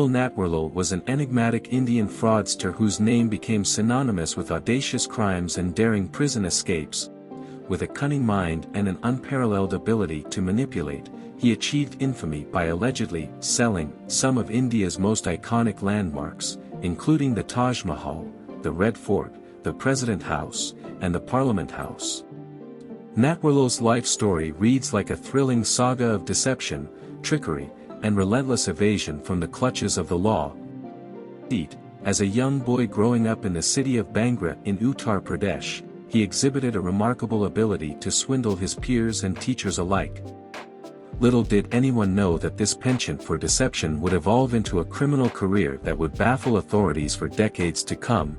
Natwarlal was an enigmatic Indian fraudster whose name became synonymous with audacious crimes and daring prison escapes. With a cunning mind and an unparalleled ability to manipulate, he achieved infamy by allegedly selling some of India's most iconic landmarks, including the Taj Mahal, the Red Fort, the President House, and the Parliament House. Natwarlal's life story reads like a thrilling saga of deception, trickery, and relentless evasion from the clutches of the law. As a young boy growing up in the city of Bangra in Uttar Pradesh, he exhibited a remarkable ability to swindle his peers and teachers alike. Little did anyone know that this penchant for deception would evolve into a criminal career that would baffle authorities for decades to come.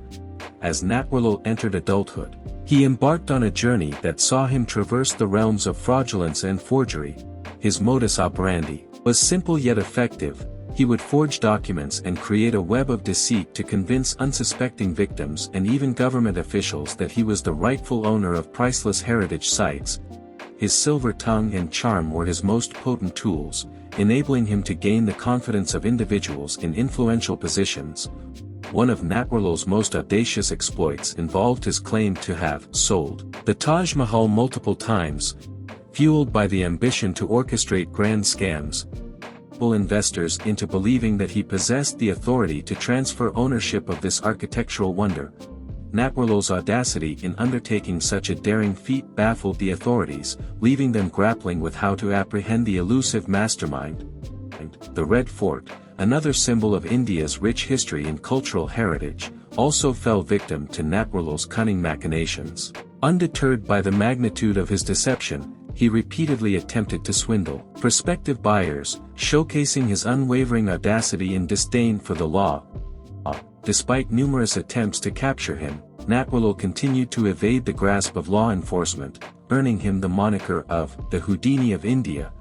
As Natwarlal entered adulthood, he embarked on a journey that saw him traverse the realms of fraudulence and forgery. His modus operandi was simple yet effective. He would forge documents and create a web of deceit to convince unsuspecting victims and even government officials that he was the rightful owner of priceless heritage sites. His silver tongue and charm were his most potent tools, enabling him to gain the confidence of individuals in influential positions. One of Natwarlal's most audacious exploits involved his claim to have sold the Taj Mahal multiple times. Fueled by the ambition to orchestrate grand scams, investors into believing that he possessed the authority to transfer ownership of this architectural wonder. Natwarlal's audacity in undertaking such a daring feat baffled the authorities, leaving them grappling with how to apprehend the elusive mastermind. The Red Fort, another symbol of India's rich history and cultural heritage, also fell victim to Natwarlal's cunning machinations. Undeterred by the magnitude of his deception, he repeatedly attempted to swindle prospective buyers, showcasing his unwavering audacity and disdain for the law. Despite numerous attempts to capture him, Natwarlal continued to evade the grasp of law enforcement, earning him the moniker of the Houdini of India.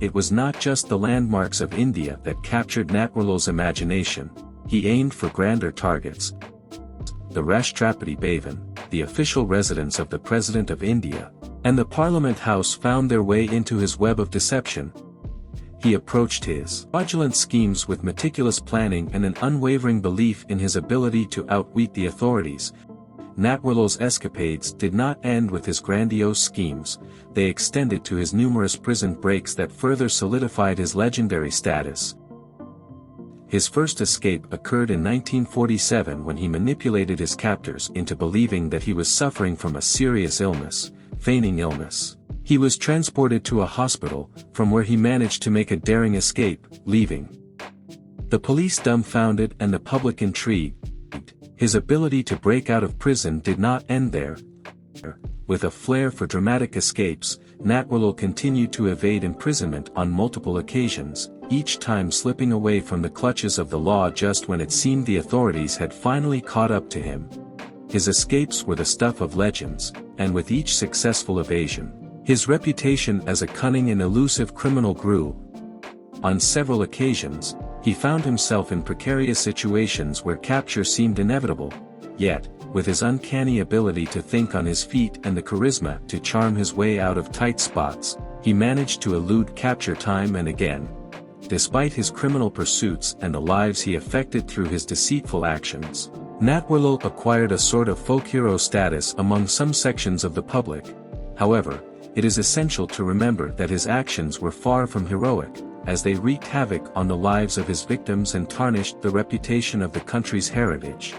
It was not just the landmarks of India that captured Natwarlal's imagination. He aimed for grander targets. The Rashtrapati Bhavan, the official residence of the President of India, and the Parliament House found their way into his web of deception. He approached his fraudulent schemes with meticulous planning and an unwavering belief in his ability to outwit the authorities. Natwarlal's escapades did not end with his grandiose schemes, they extended to his numerous prison breaks that further solidified his legendary status. His first escape occurred in 1947 when he manipulated his captors into believing that he was suffering from a serious illness, feigning illness. He was transported to a hospital, from where he managed to make a daring escape, leaving the police dumbfounded and the public intrigued. His ability to break out of prison did not end there. With a flair for dramatic escapes, Natwarlal continued to evade imprisonment on multiple occasions, each time slipping away from the clutches of the law just when it seemed the authorities had finally caught up to him. His escapes were the stuff of legends, and with each successful evasion, his reputation as a cunning and elusive criminal grew. On several occasions, he found himself in precarious situations where capture seemed inevitable, yet, with his uncanny ability to think on his feet and the charisma to charm his way out of tight spots, he managed to elude capture time and again. Despite his criminal pursuits and the lives he affected through his deceitful actions, Natwarlal acquired a sort of folk hero status among some sections of the public. However, it is essential to remember that his actions were far from heroic, as they wreaked havoc on the lives of his victims and tarnished the reputation of the country's heritage.